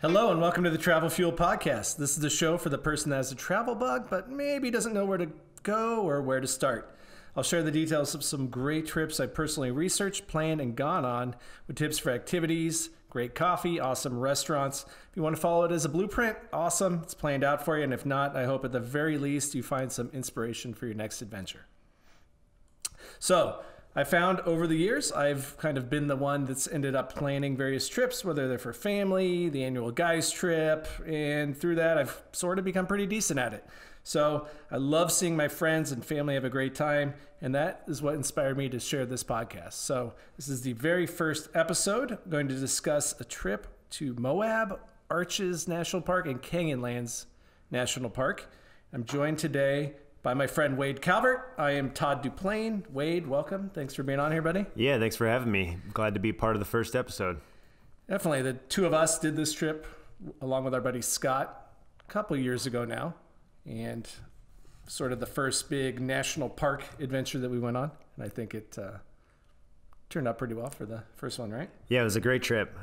Hello and welcome to the Travel Fuel Podcast. This is the show for the person that has a travel bug but maybe doesn't know where to go or where to start. I'll share the details of some great trips I personally researched, planned, and gone on with tips for activities, great coffee, awesome restaurants. If you want to follow it as a blueprint, awesome. It's planned out for you. And if not, I hope at the very least you find some inspiration for your next adventure. So I found over the years, I've kind of been the one that's ended up planning various trips, whether they're for family, the annual guys trip, and through that, I've sort of become pretty decent at it. So I love seeing my friends and family have a great time, and that is what inspired me to share this podcast. So this is the very first episode. I'm going to discuss a trip to Moab, Arches National Park, and Canyonlands National Park. I'm joined today by my friend Wade Calvert. I am Todd Duplain. Wade, welcome. Thanks for being on here, buddy. Yeah, thanks for having me. Glad to be part of the first episode. Definitely. The two of us did this trip along with our buddy Scott a couple years ago now, and sort of the first big national park adventure that we went on. And I think it turned out pretty well for the first one, right? Yeah, it was a great trip,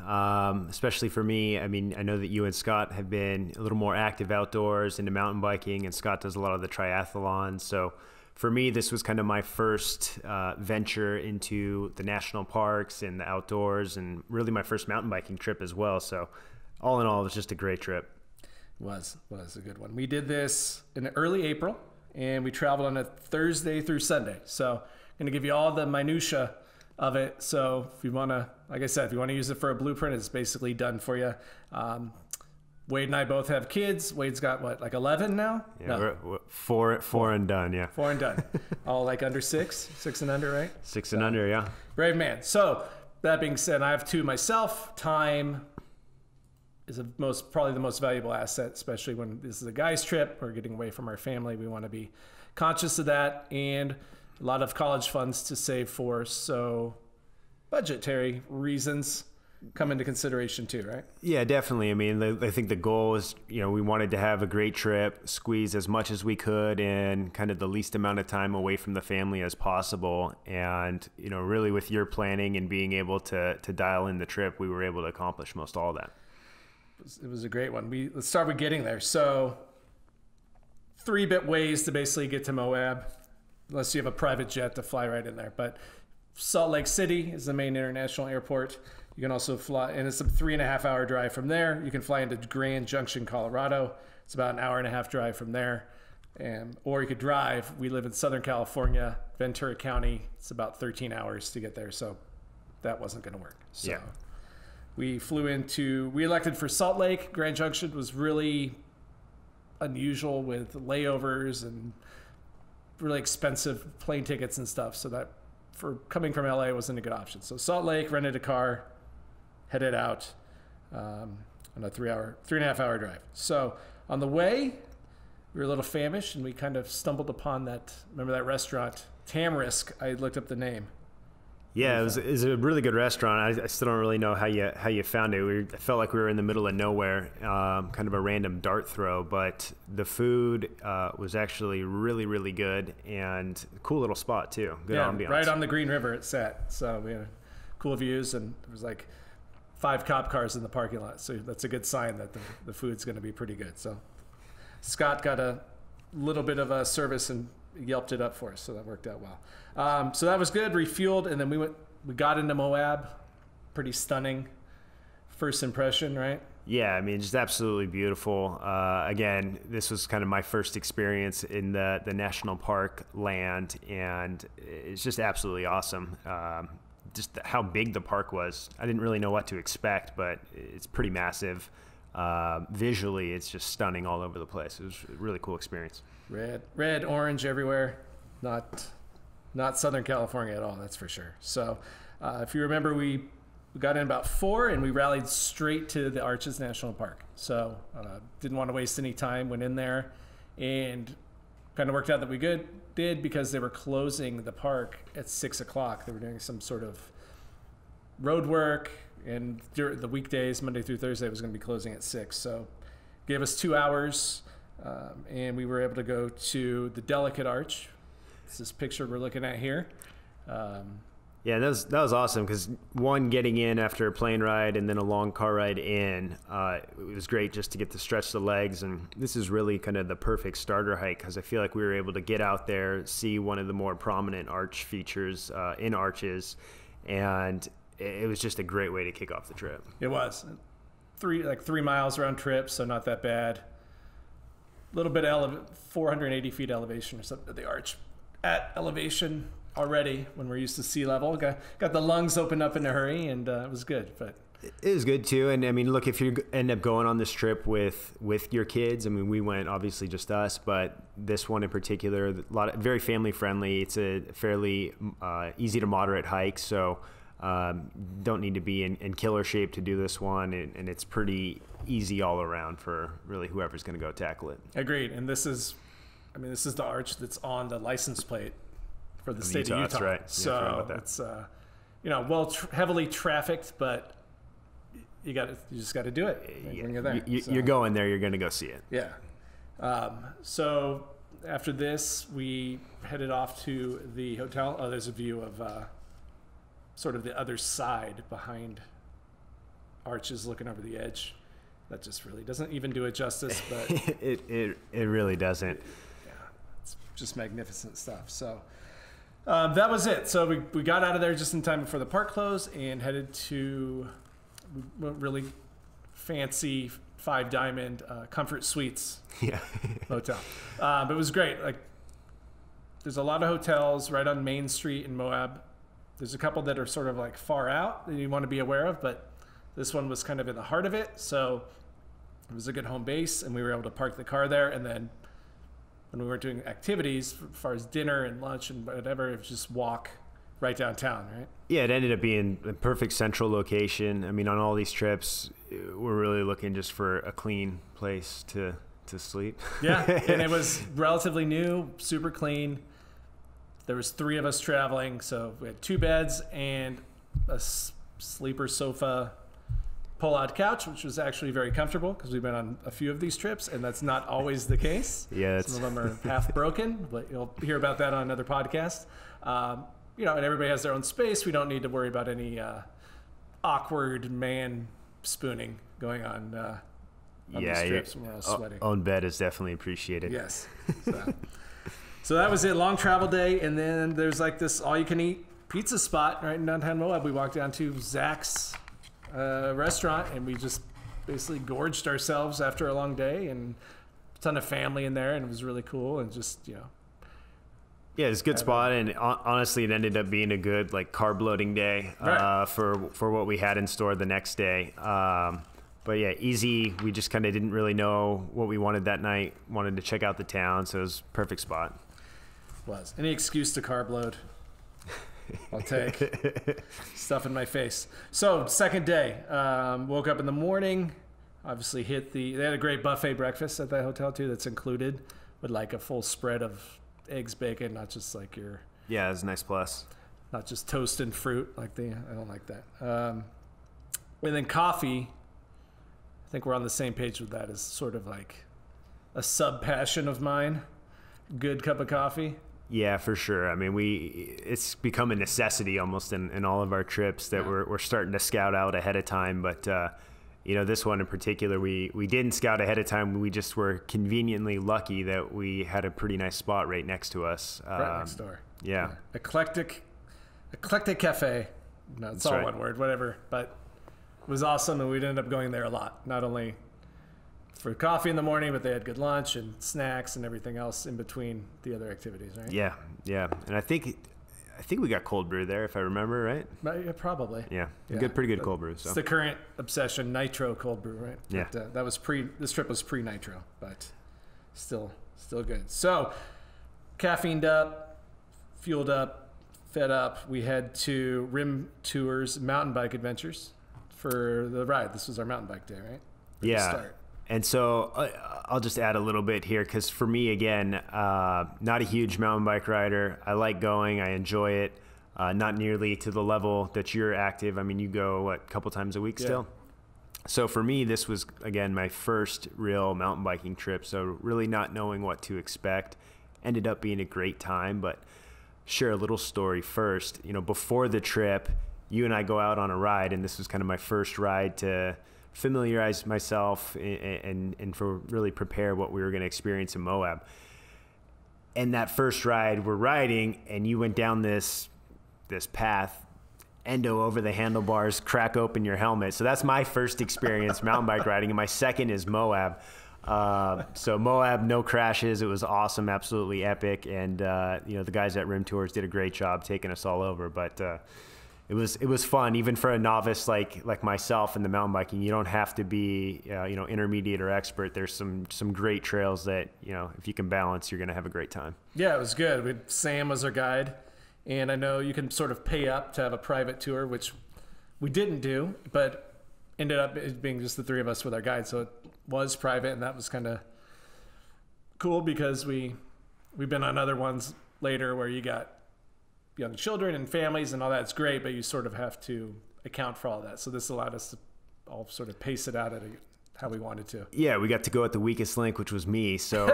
especially for me. I mean, I know that you and Scott have been a little more active outdoors into mountain biking, and Scott does a lot of the triathlons. So for me, this was kind of my first venture into the national parks and the outdoors, and really my first mountain biking trip as well. So all in all, it was just a great trip. It was a good one. We did this in early April, and we traveled on a Thursday through Sunday. So I'm going to give you all the minutia of it. So if you want to, like I said, if you want to use it for a blueprint, it's basically done for you. Wade and I both have kids. Wade's got what, like 11 now? Yeah, no. we're four and done. Yeah. 4 and done. All like under 6 and under, right? 6 and under. Yeah. Brave man. So that being said, I have two myself. Time is probably the most valuable asset, especially when this is a guy's trip. We're getting away from our family. We want to be conscious of that, and a lot of college funds to save for, so budgetary reasons come into consideration too, right? Yeah, definitely. I mean, I think the goal is, we wanted to have a great trip, squeeze as much as we could in kind of the least amount of time away from the family as possible. And, really with your planning and being able to dial in the trip, we were able to accomplish most all of that. It was a great one. Let's start with getting there. So 3-bit ways to basically get to Moab, unless you have a private jet to fly right in there. But Salt Lake City is the main international airport. You can also fly, and it's a 3.5-hour drive from there. You can fly into Grand Junction, Colorado. It's about an 1.5-hour drive from there. Or you could drive. We live in Southern California, Ventura County. It's about 13 hours to get there, so that wasn't going to work. So yeah. We elected for Salt Lake. Grand Junction was really unusual with layovers and really expensive plane tickets and stuff, so that for coming from LA wasn't a good option. So Salt Lake, rented a car, headed out on a 3.5-hour drive. So on the way, we were a little famished, and we kind of stumbled upon remember that restaurant, Tamarisk? I looked up the name. Yeah, it was a really good restaurant. I still don't really know how you found it. I felt like we were in the middle of nowhere, kind of a random dart throw, but the food was actually really, really good, and a cool little spot too. Good ambiance. Right on the Green River it sat. So we had cool views, and there was like 5 cop cars in the parking lot. So that's a good sign that the food's going to be pretty good. So Scott got a little bit of a service and yelped it up for us, so that worked out well. So that was good. Refueled, and then we got into Moab. Pretty stunning first impression, right? Yeah, I mean, just absolutely beautiful. Again, this was kind of my first experience in the national park land, and it's just absolutely awesome. Just how big the park was. I didn't really know what to expect, but it's pretty massive. Visually, it's just stunning all over the place. It was a really cool experience. Red, orange everywhere. Not Southern California at all, that's for sure. So if you remember, we got in about 4, and we rallied straight to the Arches National Park. So didn't want to waste any time, went in there, and kind of worked out that we did because they were closing the park at 6 o'clock. They were doing some sort of road work, and during the weekdays, Monday through Thursday, it was going to be closing at 6. So gave us 2 hours, and we were able to go to the Delicate Arch. It's this picture we're looking at here. Yeah, that was awesome because one, getting in after a plane ride and then a long car ride in, it was great just to get to stretch the legs. And this is really kind of the perfect starter hike because I feel like we were able to get out there, see one of the more prominent arch features in Arches, and it was just a great way to kick off the trip. It was 3 miles round trip, so not that bad. A little bit 480 feet elevation or something. The arch at elevation already when we're used to sea level. Got the lungs opened up in a hurry, and it was good. But it was good too. And I mean, look, if you end up going on this trip with your kids, I mean, we went obviously just us, but this one in particular, very family friendly. It's a fairly easy to moderate hike, so don't need to be in killer shape to do this one, and it's pretty easy all around for really whoever's going to go tackle it. Agreed. And this is the arch that's on the license plate for the state of Utah. That's right. So it's heavily trafficked, but you just got to do it when you're there. You're going there. You're going to go see it. Yeah. So after this, we headed off to the hotel. Oh, there's a view of sort of the other side behind Arches, looking over the edge. That just really doesn't even do it justice, but it really doesn't. Yeah, it's just magnificent stuff. So that was it. So we got out of there just in time before the park closed and headed to really fancy 5 Diamond Comfort Suites hotel. But it was great. Like, there's a lot of hotels right on Main Street in Moab. There's a couple that are sort of like far out that you want to be aware of, but this one was kind of in the heart of it. So it was a good home base, and we were able to park the car there. And then when we were doing activities, as far as dinner and lunch and whatever, it was just walk right downtown, right? Yeah, it ended up being a perfect central location. I mean, on all these trips, we're really looking just for a clean place to sleep. Yeah, and it was relatively new, super clean. There was 3 of us traveling, so we had 2 beds and a sleeper sofa pull-out couch, which was actually very comfortable because we've been on a few of these trips, and that's not always the case. Yeah, some of them are half broken, but you'll hear about that on another podcast. And everybody has their own space. We don't need to worry about any awkward man spooning going on these trips when we're all sweating. Own bed is definitely appreciated. Yes. So that was it. Long travel day, and then there's like this all-you-can-eat pizza spot right in downtown Moab. We walked down to Zach's restaurant, and we just basically gorged ourselves after a long day, and a ton of family in there, and it was really cool, and just Yeah, it's a good spot, and honestly, it ended up being a good carb loading day for what we had in store the next day. But yeah, easy. We just kind of didn't really know what we wanted that night. Wanted to check out the town, so it was a perfect spot. Was any excuse to carb load, I'll take. Stuff in my face. So second day, woke up in the morning. Obviously they had a great buffet breakfast at that hotel too. That's included with like a full spread of eggs, bacon, not just like your. Yeah, it's a nice plus. Not just toast and fruit I don't like that. And then coffee. I think we're on the same page with that. Is sort of like a sub passion of mine. Good cup of coffee. Yeah, for sure. I mean, it's become a necessity almost in all of our trips that we're starting to scout out ahead of time. But this one in particular, we didn't scout ahead of time. We just were conveniently lucky that we had a pretty nice spot right next to us. Right next door. Yeah. Eclectic cafe. No, it's all right. One word, whatever. But it was awesome, and we'd end up going there a lot. Not only for coffee in the morning, but they had good lunch and snacks and everything else in between the other activities, right? Yeah. And I think we got cold brew there, if I remember right. Yeah, probably. Yeah. Pretty good cold brew. So. It's the current obsession, nitro cold brew, right? Yeah. But, that was this trip was pre-nitro, but still good. So caffeined up, fueled up, fed up. We had 2 rim tours, mountain bike adventures for the ride. This was our mountain bike day, right? Start. And so I'll just add a little bit here because for me, again, not a huge mountain bike rider. I like going. I enjoy it. Not nearly to the level that you're active. I mean, you go, a couple times a week still? So for me, this was, again, my first real mountain biking trip. So really not knowing what to expect. Ended up being a great time, but share a little story first. You know, before the trip, you and I go out on a ride, and this was kind of my first ride to familiarize myself and for really prepare what we were going to experience in Moab. And that first ride, we're riding, and you went down this path, endo over the handlebars, crack open your helmet. So that's my first experience mountain bike riding, and my second is Moab. So Moab, no crashes. It was awesome, absolutely epic, and you know, the guys at Rim Tours did a great job taking us all over. But it was fun, even for a novice like myself in the mountain biking. You don't have to be you know, intermediate or expert. There's some great trails that, you know, if you can balance, you're gonna have a great time. Yeah, it was good. Sam was our guide, and I know you can sort of pay up to have a private tour, which we didn't do, but ended up being just the three of us with our guide. So it was private, and that was kind of cool because we've been on other ones later where you got young children and families and all that's great, but you sort of have to account for all that. So this allowed us to all sort of pace it out at how we wanted to. Yeah, we got to go at the weakest link, which was me. So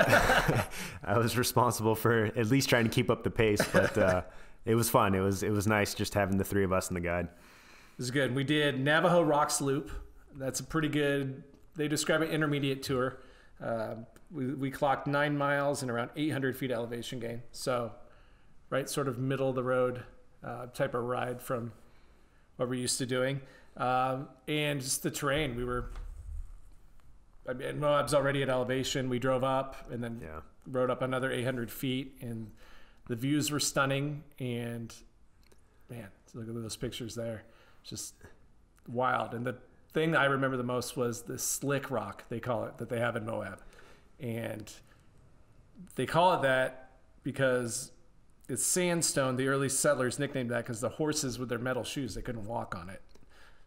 I was responsible for at least trying to keep up the pace, but it was fun. It was nice just having the three of us in the guide. It was good. We did Navajo Rocks Loop. That's a pretty good, they describe an intermediate tour. We clocked 9 miles and around 800 feet elevation gain. So right, sort of middle of the road type of ride from what we're used to doing. And just the terrain, Moab's already at elevation. We drove up and then rode up another 800 feet, and the views were stunning. And man, look at those pictures there. Just wild. And the thing that I remember the most was the slick rock, they call it, that they have in Moab. And they call it that because it's sandstone. The early settlers nicknamed that because the horses with their metal shoes, they couldn't walk on it.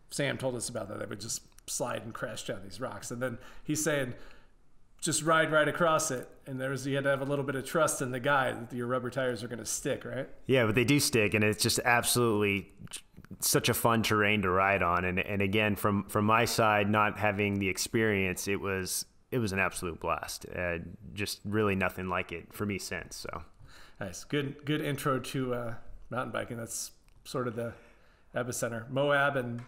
Sam told us about that. They would just slide and crash down these rocks. And then he's saying, just ride right across it. And you had to have a little bit of trust in the guy that your rubber tires are going to stick, right? Yeah, but they do stick, and it's just absolutely such a fun terrain to ride on. And again, from my side, not having the experience, it was an absolute blast. Just really nothing like it for me since. So nice, good intro to mountain biking. That's sort of the epicenter. Moab and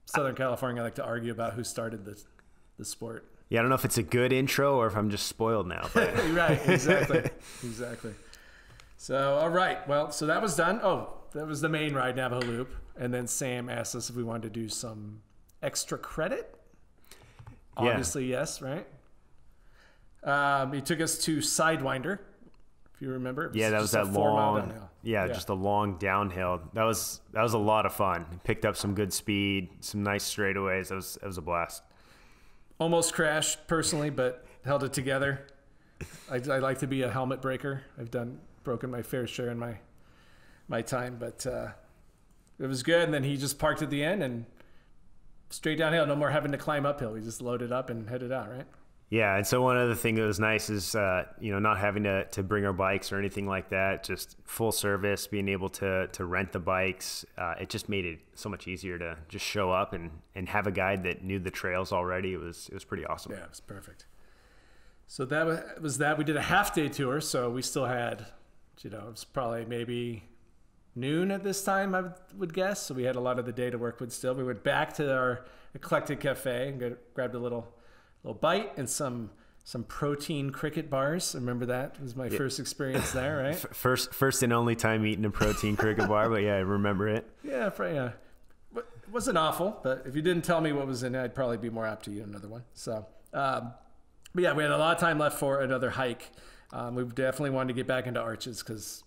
Southern California, I like to argue about who started the sport. Yeah, I don't know if it's a good intro or if I'm just spoiled now. But. Right, exactly. So, all right. Well, so that was done. Oh, that was the main ride, Navajo Loop. And then Sam asked us if we wanted to do some extra credit. Yeah. Obviously, yes, right? He took us to Sidewinder, if you remember. Yeah, that was that long, just a long downhill. That was a lot of fun. Picked up some good speed, some nice straightaways. It was a blast. Almost crashed personally, but held it together. I like to be a helmet breaker. I've broken my fair share in my time, but it was good. And then he just parked at the end and straight downhill. No more having to climb uphill. We just loaded up and headed out, right? Yeah, and so one other thing that was nice is, not having to bring our bikes or anything like that, just full service, being able to rent the bikes. It just made it so much easier to just show up and have a guide that knew the trails already. It was pretty awesome. Yeah, it was perfect. So that was that. We did a half-day tour, so we still had, it was probably maybe noon at this time, I would guess. So we had a lot of the day to work with still. We went back to our eclectic cafe and grabbed a little bite and some protein cricket bars. I remember that. It was my first experience there, right? First and only time eating a protein cricket bar, but yeah, I remember it. Yeah, it wasn't awful, but if you didn't tell me what was in it, I'd probably be more apt to eat another one. So, but yeah, we had a lot of time left for another hike. We definitely wanted to get back into Arches because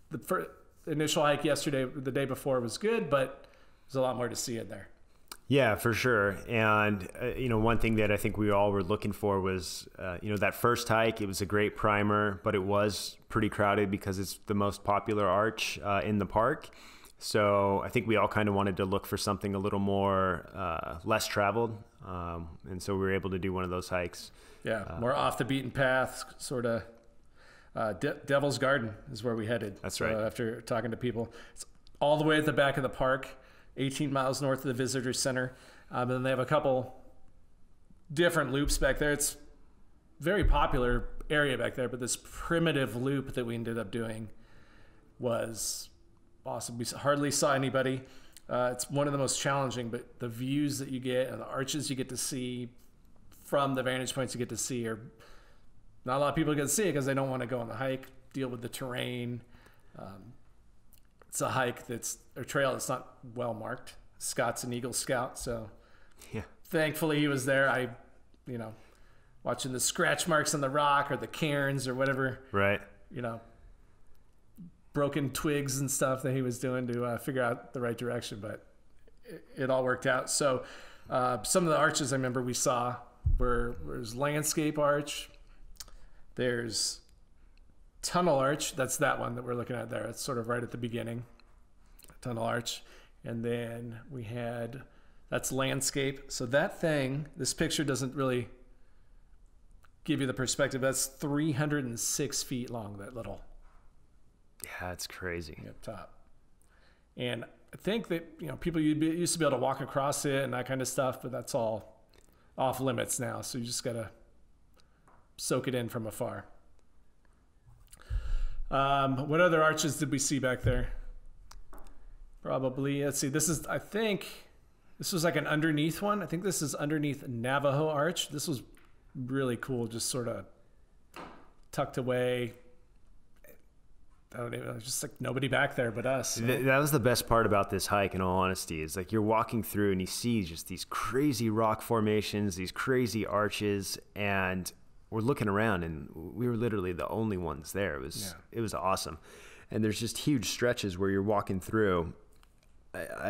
the initial hike the day before was good, but there's a lot more to see in there. Yeah, for sure. And, one thing that I think we all were looking for was, that first hike, it was a great primer, but it was pretty crowded because it's the most popular arch in the park. So I think we all kind of wanted to look for something a little more less traveled. And so we were able to do one of those hikes. Yeah, more off the beaten path, sort of. Devil's Garden is where we headed. That's right. After talking to people. It's all the way at the back of the park. 18 miles north of the visitor center. And then they have a couple different loops back there. It's very popular area back there, but this primitive loop that we ended up doing was awesome. We hardly saw anybody. It's one of the most challenging, but the views that you get and the arches you get to see from the vantage points you get to see are not a lot of people get to see it because they don't want to go on the hike, deal with the terrain. It's a hike trail that's not well marked. Scott's an Eagle Scout, so yeah. Thankfully he was there. Watching the scratch marks on the rock or the cairns or whatever. Right. Broken twigs and stuff that he was doing to figure out the right direction, but it all worked out. So some of the arches I remember we saw there's Landscape Arch, there's Tunnel Arch, that's that one that we're looking at there. It's sort of right at the beginning, Tunnel Arch. And then that's Landscape. So this picture doesn't really give you the perspective. That's 306 feet long, that little. Yeah, it's crazy. Up top. And I think that, people used to be able to walk across it and that kind of stuff, but that's all off limits now. So you just got to soak it in from afar. What other arches did we see back there? Probably, let's see, I think this was like an underneath one. I think this is underneath Navajo Arch. This was really cool, just sort of tucked away. I don't even, just like nobody back there but us. So. That was the best part about this hike, in all honesty, is like you're walking through and you see just these crazy rock formations, these crazy arches, and we're looking around and we were literally the only ones there. It was awesome. And there's just huge stretches where you're walking through.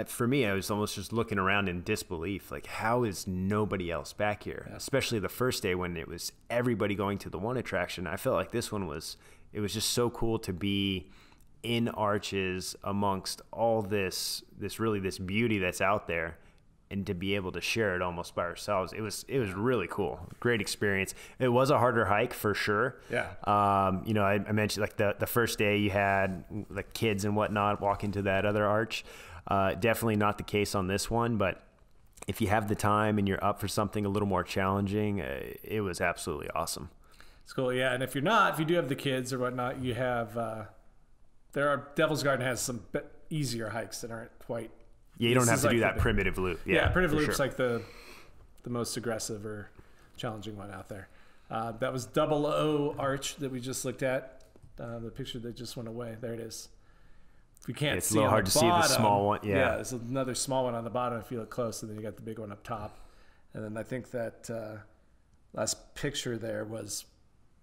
For me, I was almost just looking around in disbelief. Like, how is nobody else back here? Yeah. Especially the first day when it was everybody going to the one attraction. I felt like this one it was just so cool to be in arches amongst all this beauty that's out there, and to be able to share it almost by ourselves. It was really cool. Great experience. It was a harder hike for sure. Yeah. I mentioned like the first day you had like kids and whatnot walking to that other arch. Definitely not the case on this one, but if you have the time and you're up for something a little more challenging, it was absolutely awesome. It's cool, yeah. And if you do have the kids or whatnot, you have Devil's Garden has some easier hikes that aren't quite. Yeah, you don't have to do that primitive loop. Yeah, primitive loop's like the most aggressive or challenging one out there. That was Double O Arch that we just looked at. The picture that just went away. There it is. If you can't it's see, a little hard to see the small one. Yeah, there's another small one on the bottom if you look close, and then you got the big one up top. And then I think that last picture there was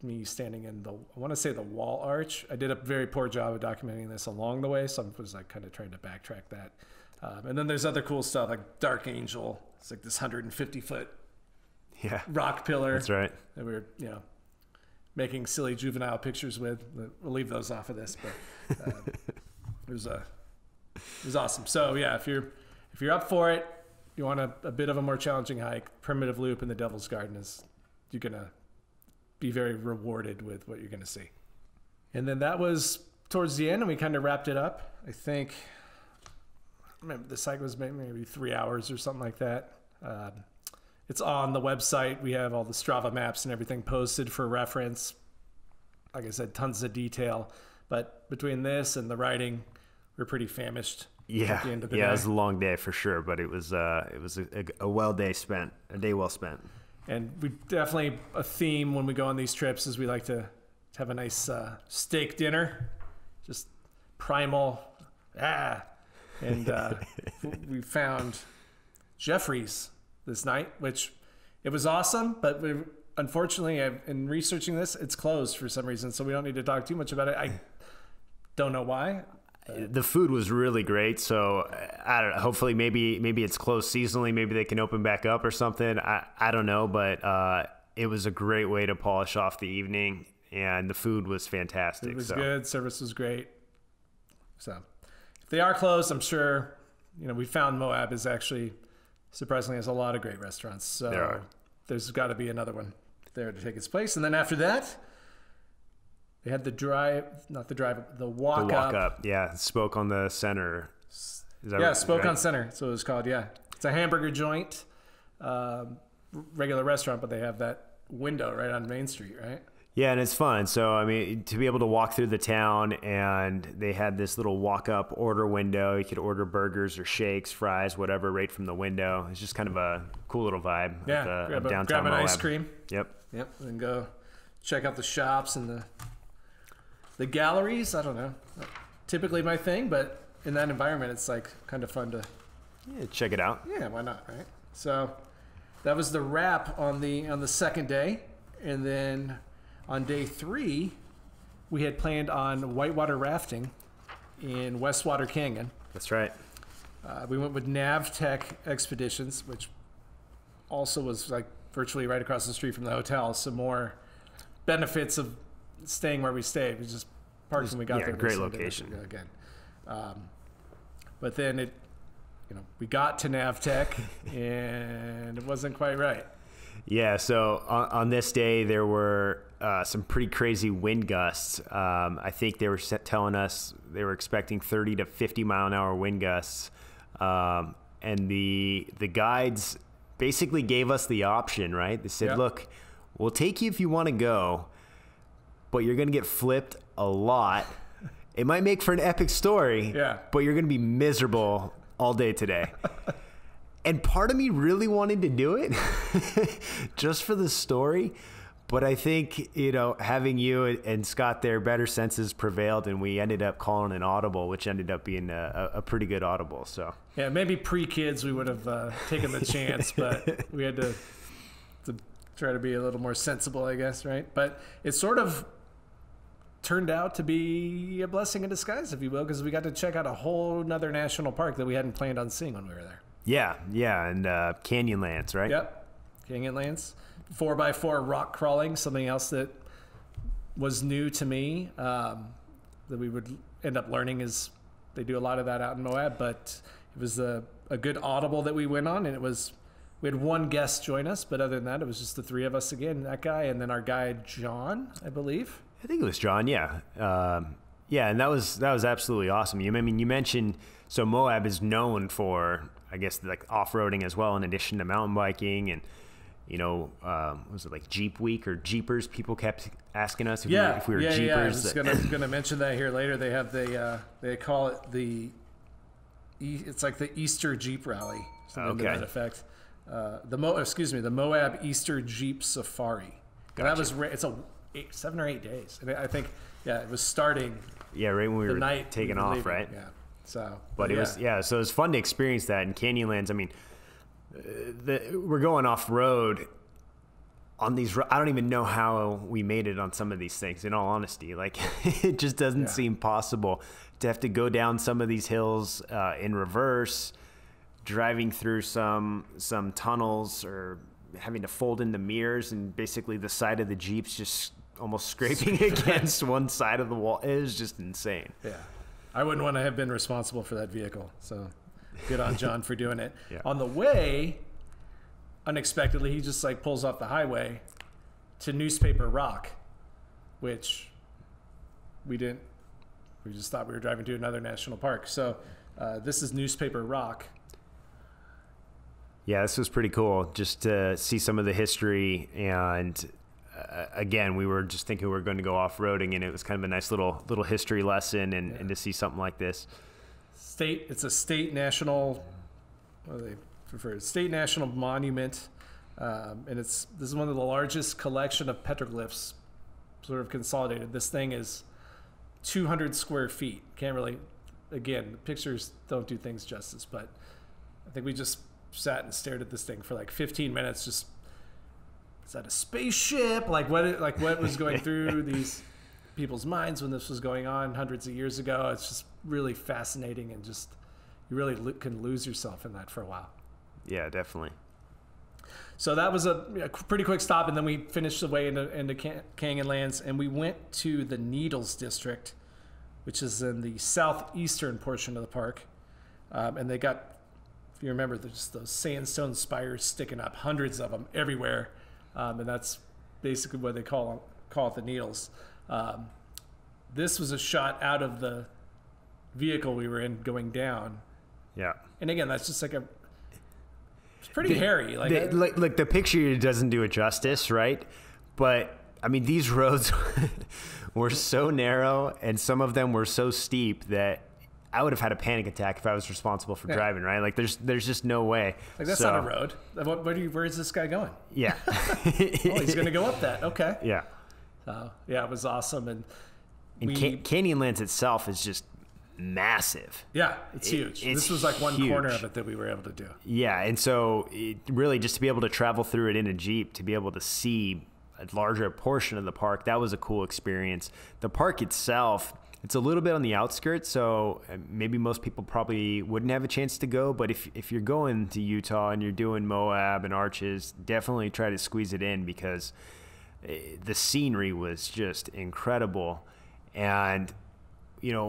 me standing in I want to say the Wall Arch. I did a very poor job of documenting this along the way, so I was like kind of trying to backtrack that. And then there's other cool stuff like Dark Angel. It's like this 150-foot rock pillar. That's right. That we were, making silly juvenile pictures with. We'll leave those off of this, but it was awesome. So yeah, if you're up for it, you want a bit of a more challenging hike, primitive loop in the Devil's Garden you're gonna be very rewarded with what you're gonna see. And then that was towards the end, and we kind of wrapped it up. I think. Remember, the hike was maybe 3 hours or something like that. It's on the website. We have all the Strava maps and everything posted for reference. Like I said, tons of detail. But between this and the riding, we're pretty famished. Yeah, at the end of the day. It was a long day for sure, but it was a day well spent. And we definitely, a theme when we go on these trips is we like to have a nice steak dinner, just primal. And we found Jeffrey's this night, which it was awesome, but unfortunately, in researching this, it's closed for some reason, so we don't need to talk too much about it. I don't know why. The food was really great, so I don't know. Hopefully, maybe it's closed seasonally. Maybe they can open back up or something. I don't know, but it was a great way to polish off the evening, and the food was fantastic. It was good. Service was great. So. They are closed. I'm sure, we found Moab is actually surprisingly has a lot of great restaurants. So there's got to be another one there to take its place. And then after that, they had the walk up. Yeah, Spoke on the Center. Spoke on Center. So it was called. Yeah, it's a hamburger joint, regular restaurant, but they have that window right on Main Street, right? Yeah, and it's fun. So, I mean, to be able to walk through the town, and they had this little walk-up order window. You could order burgers or shakes, fries, whatever, right from the window. It's just kind of a cool little vibe of downtown grab an Moab. ice cream. Yep. And go check out the shops and the galleries. I don't know. Typically my thing, but in that environment, it's like kind of fun to check it out. Yeah, why not, right? So that was the wrap on the second day, and then on day 3, we had planned on whitewater rafting in Westwater Canyon. That's right. We went with Navtech Expeditions, which also was like virtually right across the street from the hotel. Some more benefits of staying where we stayed. We just parked when we got there. Great location. Again. But then we got to Navtech and it wasn't quite right. Yeah, so on this day, there were some pretty crazy wind gusts. I think they were telling us they were expecting 30 to 50 mile an hour wind gusts. And the guides basically gave us the option, right? They said, look, we'll take you if you want to go, but you're going to get flipped a lot. It might make for an epic story, but you're going to be miserable all day today. And part of me really wanted to do it just for the story. But I think, having you and Scott there, better senses prevailed, and we ended up calling an audible, which ended up being a pretty good audible. So yeah, maybe pre-kids we would have taken the chance, but we had to try to be a little more sensible, I guess, right? But it sort of turned out to be a blessing in disguise, if you will, because we got to check out a whole nother national park that we hadn't planned on seeing when we were there. Yeah, and Canyonlands, right? Yep, Canyonlands. 4x4 rock crawling, something else that was new to me that we would end up learning is they do a lot of that out in Moab, but it was a good audible that we went on, and we had one guest join us, but other than that, it was just the 3 of us again, that guy, and then our guide, John, I believe. I think it was John, yeah. And that was absolutely awesome. You mentioned, so Moab is known for, I guess, like off-roading as well, in addition to mountain biking, and was it like Jeep Week or Jeepers? People kept asking us if we were Jeepers. Yeah, I was gonna mention that here later. They have they call it it's like the Easter Jeep Rally, something to that effect. The Moab Easter Jeep Safari. Gotcha. That was it's 7 or 8 days, and I think it was starting. Yeah, right when we were taking off, leaving. Right? Yeah. So, but it was so it was fun to experience that in Canyonlands. I mean, we're going off road on these. I don't even know how we made it on some of these things. In all honesty, like it just doesn't seem possible to have to go down some of these hills in reverse, driving through some tunnels, or having to fold in the mirrors, and basically the side of the Jeep's just almost scraping against one side of the wall. It was just insane. Yeah. I wouldn't want to have been responsible for that vehicle. So good on John for doing it. On the way, unexpectedly, he just like pulls off the highway to Newspaper Rock, which we didn't. We just thought we were driving to another national park. So this is Newspaper Rock. Yeah, this was pretty cool just to see some of the history. And again, we were just thinking we were going to go off-roading, and it was kind of a nice little history lesson, and to see something like this. It's a state national, what do they prefer? State national monument, and this is one of the largest collection of petroglyphs sort of consolidated. This thing is 200 square feet. Can't really, again, the pictures don't do things justice, but I think we just sat and stared at this thing for like 15 minutes. Just, is that a spaceship? Like what was going through these people's minds when this was going on hundreds of years ago? It's just really fascinating, and just you really can lose yourself in that for a while. Yeah, definitely. So that was a pretty quick stop, and then we finished the way into Canyonlands, and we went to the Needles District, which is in the southeastern portion of the park. And they got, if you remember, there's those sandstone spires sticking up, hundreds of them everywhere, and that's basically what they call it, the Needles. This was a shot out of the vehicle we were in going down. Yeah. And again, that's just like it's pretty hairy. Like the picture doesn't do it justice, right? But I mean, these roads were so narrow, and some of them were so steep that I would have had a panic attack if I was responsible for driving, right? Like, there's just no way. Like, that's not a road. Where is this guy going? Yeah. Oh, he's going to go up that. Okay. Yeah. Yeah, it was awesome. And Canyonlands itself is just massive. Yeah, it's huge. This was like one corner of it that we were able to do. Yeah, and so really just to be able to travel through it in a Jeep, to be able to see a larger portion of the park, that was a cool experience. The park itself, it's a little bit on the outskirts, so maybe most people probably wouldn't have a chance to go, but if you're going to Utah and you're doing Moab and Arches, definitely try to squeeze it in, because the scenery was just incredible. And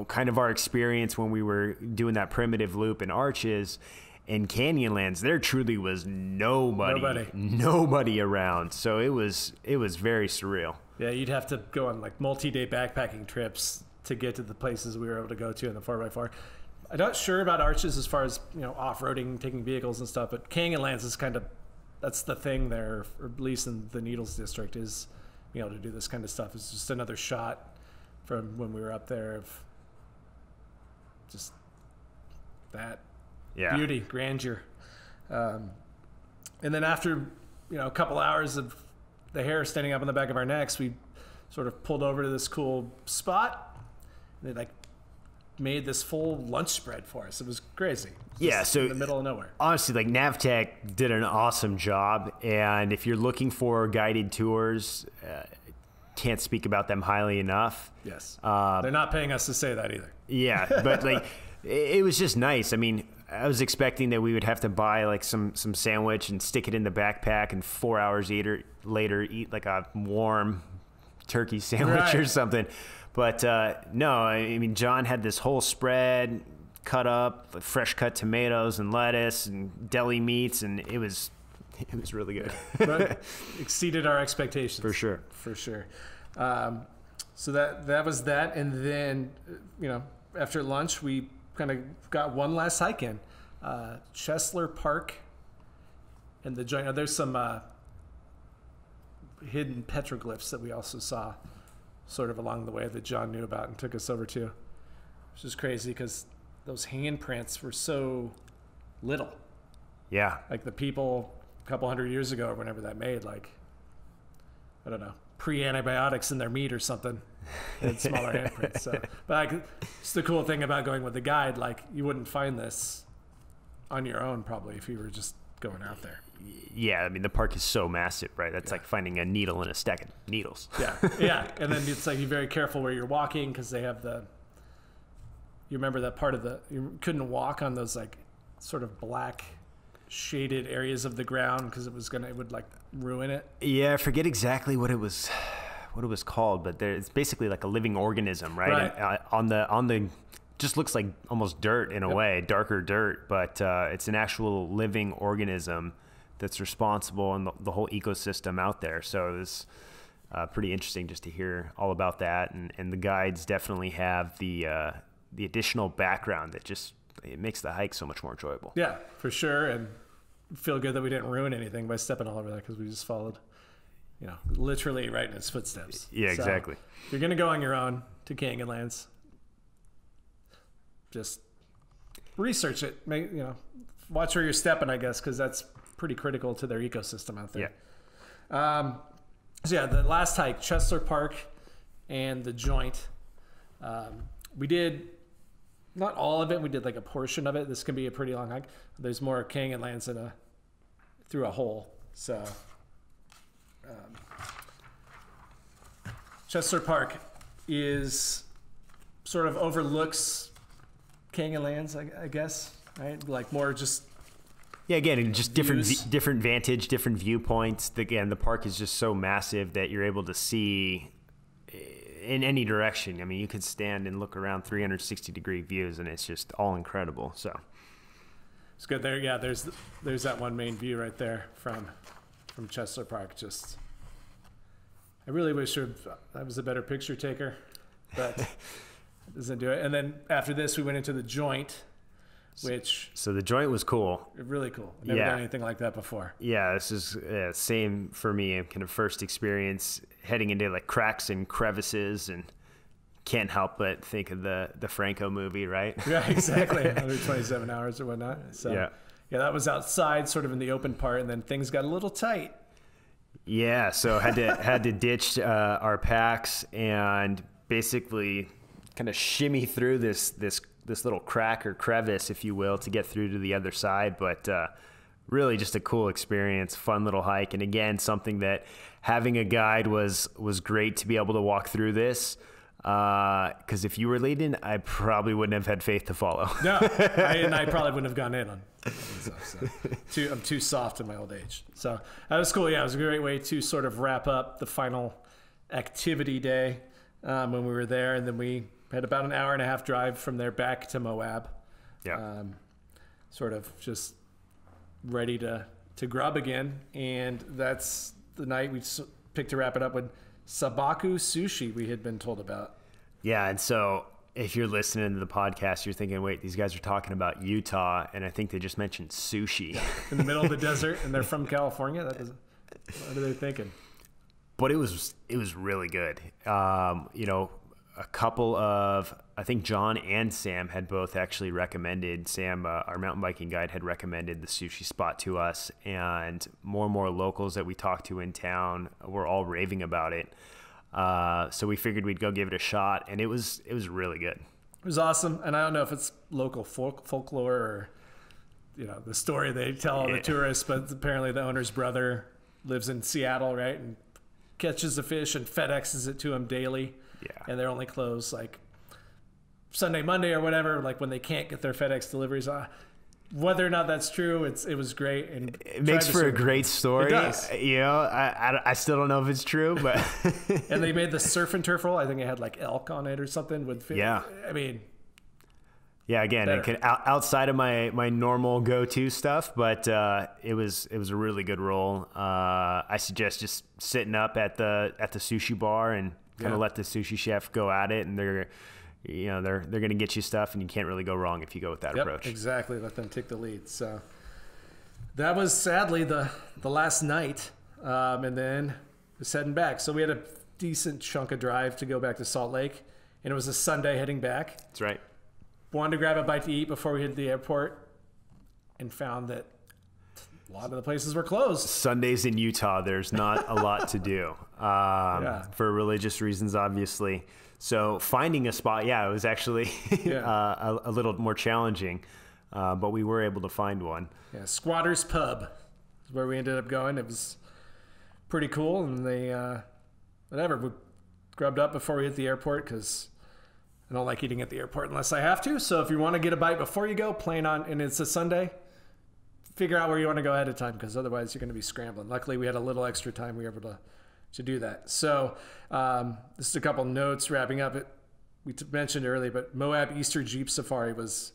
kind of our experience when we were doing that primitive loop in Arches and Canyonlands, there truly was nobody around. So it was very surreal. Yeah, you'd have to go on like multi-day backpacking trips to get to the places we were able to go to in the 4x4. I'm not sure about Arches as far as, off-roading, taking vehicles and stuff, but Canyonlands is that's the thing there, or at least in the Needles district, is being able to do this kind of stuff. It's just another shot from when we were up there of just that beauty, grandeur. And then after, a couple hours of the hair standing up on the back of our necks, we sort of pulled over to this cool spot. And they made this full lunch spread for us. It was crazy. So in the middle of nowhere. Honestly, like, Navtech did an awesome job. And if you're looking for guided tours, can't speak about them highly enough. Yes. They're not paying us to say that either. Yeah, but like it was just nice. I mean, I was expecting that we would have to buy like some sandwich and stick it in the backpack, and 4 hours later eat like a warm turkey sandwich or something. But no, I mean, John had this whole spread cut up, like fresh cut tomatoes and lettuce and deli meats, and it was really good. But exceeded our expectations. For sure. So that was that. And then, after lunch, we kind of got one last hike in. Chesler Park and the joint. There's some hidden petroglyphs that we also saw sort of along the way that John knew about and took us over to, which is crazy because those handprints were so little. Yeah. Like the people a couple hundred years ago or whenever that made, like, I don't know, pre-antibiotics in their meat or something. They had smaller handprints. So, but like, it's the cool thing about going with a guide. Like, you wouldn't find this on your own probably if you were just going out there. Yeah, I mean, the park is so massive, right? That's like finding a needle in a stack of needles. Yeah. And then it's like, you're very careful where you're walking because they have you remember that part of you couldn't walk on those like sort of black shaded areas of the ground because it would like ruin it. Yeah, I forget exactly what it was called, but it's basically like a living organism, right? And, on the just looks like almost dirt in a way, darker dirt, but it's an actual living organism that's responsible in the whole ecosystem out there. So it was pretty interesting just to hear all about that, and the guides definitely have the additional background that just it makes the hike so much more enjoyable. Yeah, for sure, and feel good that we didn't ruin anything by stepping all over that because we just followed, literally right in his footsteps. Yeah, exactly. If you're gonna go on your own to Canyonlands, just research it. Watch where you're stepping, I guess, because that's pretty critical to their ecosystem out there. Yeah. So the last hike, Chesler Park and the joint. We did not all of it. We did like a portion of it. This can be a pretty long hike. There's more Canyonlands through a hole. So Chesler Park is sort of overlooks Canyonlands, I guess, right? Like more just again, just different vantage, different viewpoints. Again, the park is just so massive that you're able to see in any direction. I mean, you could stand and look around 360-degree views, and it's just all incredible. So it's good there. Yeah, there's that one main view right there from Chesler Park. Just, I really wish I was a better picture taker, but it doesn't do it. And then after this, we went into the joint, which so the joint was cool. Really cool. Never done anything like that before. Yeah, this is same for me. Kind of first experience, heading into like cracks and crevices, and can't help but think of the Franco movie, right? Yeah, exactly. 127 hours or whatnot. So yeah, that was outside, sort of in the open part, and then things got a little tight. Yeah, so had to ditch our packs and basically kind of shimmy through this little crack or crevice, if you will, to get through to the other side. But really just a cool experience, fun little hike. And again, something that having a guide was great to be able to walk through this. Because if you were leading, I probably wouldn't have had faith to follow. No, I probably wouldn't have gone in on stuff. So. I'm too soft in my old age. So that was cool. Yeah, it was a great way to sort of wrap up the final activity day when we were there. And then we had about an hour and a half drive from there back to Moab. Yeah. Sort of just ready to grub again. And that's the night we picked to wrap it up with Sabaku sushi we had been told about. Yeah, and so if you're listening to the podcast, you're thinking, wait, these guys are talking about Utah, and I think they just mentioned sushi. In the middle of the desert, and they're from California? What are they thinking? But it was really good. A couple of, I think John and Sam had both actually recommended, Sam, our mountain biking guide, had recommended the sushi spot to us, and more locals that we talked to in town were all raving about it. So we figured we'd go give it a shot, and it was really good. It was awesome, and I don't know if it's local folklore or, the story they tell all the tourists, but apparently the owner's brother lives in Seattle, right, and catches the fish and FedExes it to him daily. Yeah. And they're only closed like Sunday, Monday or whatever, like when they can't get their FedEx deliveries. Whether or not that's true, it was great. And it makes for a great story. It does. I still don't know if it's true, but. And they made the surf and turf roll. I think it had like elk on it or something with fish. Yeah. I mean. Yeah, again, it could, outside of my normal go-to stuff, but it was a really good roll. I suggest just sitting up at the sushi bar and kind of let the sushi chef go at it, and they're going to get you stuff, and you can't really go wrong if you go with that approach. Exactly. Let them take the lead. So that was sadly the last night, and then was heading back. So we had a decent chunk of drive to go back to Salt Lake, and it was a Sunday heading back. That's right. Wanted to grab a bite to eat before we hit the airport, and found that a lot of the places were closed. Sundays in Utah, there's not a lot to do for religious reasons, obviously. So finding a spot, it was actually a little more challenging, but we were able to find one. Yeah, Squatter's Pub is where we ended up going. It was pretty cool, and they we grubbed up before we hit the airport because I don't like eating at the airport unless I have to. So if you want to get a bite before you go, plan on, and it's a Sunday, figure out where you want to go ahead of time, because otherwise you're going to be scrambling. Luckily, we had a little extra time. We were able to do that. So this is a couple notes wrapping up. We mentioned earlier, but Moab Easter Jeep Safari was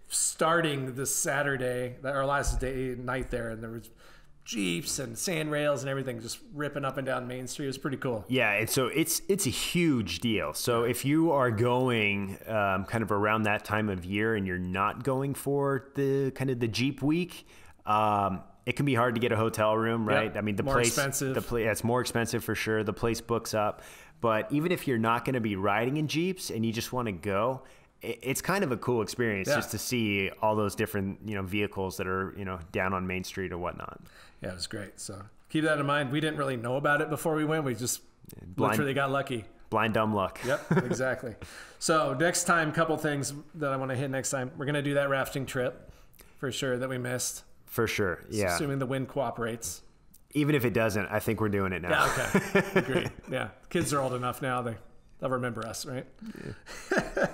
starting this Saturday, our last night there, and there was Jeeps and sand rails and everything just ripping up and down Main Street. It was pretty cool. Yeah, and so it's a huge deal. So if you are going kind of around that time of year and you're not going for the kind of the Jeep week, it can be hard to get a hotel room, right? Yep. I mean, Expensive. It's more expensive for sure. The place books up. But even if you're not going to be riding in Jeeps and you just want to go, it's kind of a cool experience just to see all those different, vehicles that are, down on Main Street or whatnot. Yeah, it was great. So keep that in mind. We didn't really know about it before we went. We just literally got lucky. Blind dumb luck. Yep, exactly. So next time, couple things that I want to hit next time. We're going to do that rafting trip for sure that we missed. For sure, yeah. Assuming the wind cooperates. Even if it doesn't, I think we're doing it now. Yeah, okay. Agreed. Yeah, kids are old enough now. They'll remember us, right? Yeah.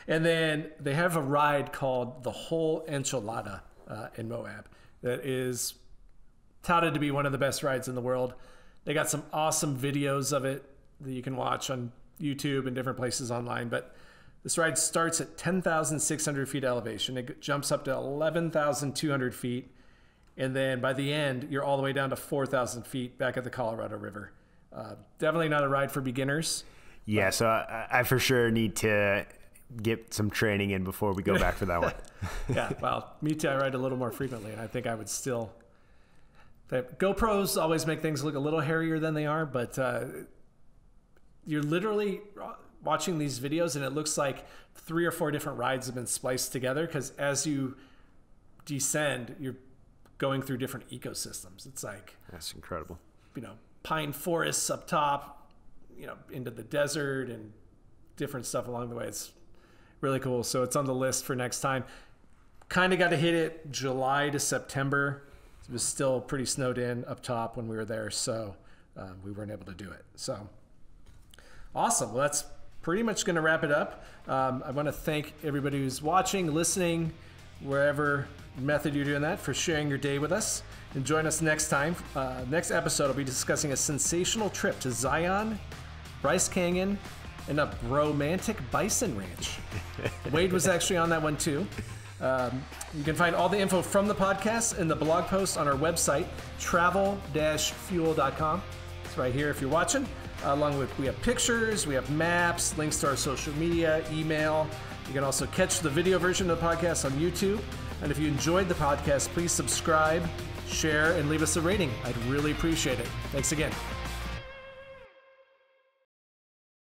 And then they have a ride called the Whole Enchilada in Moab that is touted to be one of the best rides in the world. They got some awesome videos of it that you can watch on YouTube and different places online. But this ride starts at 10,600 feet elevation. It jumps up to 11,200 feet. And then by the end, you're all the way down to 4,000 feet back at the Colorado River. Definitely not a ride for beginners. Yeah, so I for sure need to get some training in before we go back for that one. Yeah, well, me too. I ride a little more frequently, and I think I would still The GoPros always make things look a little hairier than they are, but you're literally watching these videos and it looks like 3 or 4 different rides have been spliced together, because as you descend, you're going through different ecosystems. It's like, that's incredible. Pine forests up top, into the desert and different stuff along the way. It's really cool. So it's on the list for next time. Kind of got to hit it July to September. It was still pretty snowed in up top when we were there, so we weren't able to do it. So awesome. Well, that's pretty much going to wrap it up. I want to thank everybody who's watching, listening, wherever method you're doing that, for sharing your day with us. And join us next time. Next episode, I'll be discussing a sensational trip to Zion, Bryce Canyon, and a romantic bison ranch. Wade was actually on that one too. You can find all the info from the podcast in the blog post on our website, travel-fuel.com. It's right here if you're watching. Along with, we have pictures, we have maps, links to our social media, email. You can also catch the video version of the podcast on YouTube. And if you enjoyed the podcast, please subscribe, share, and leave us a rating. I'd really appreciate it. Thanks again.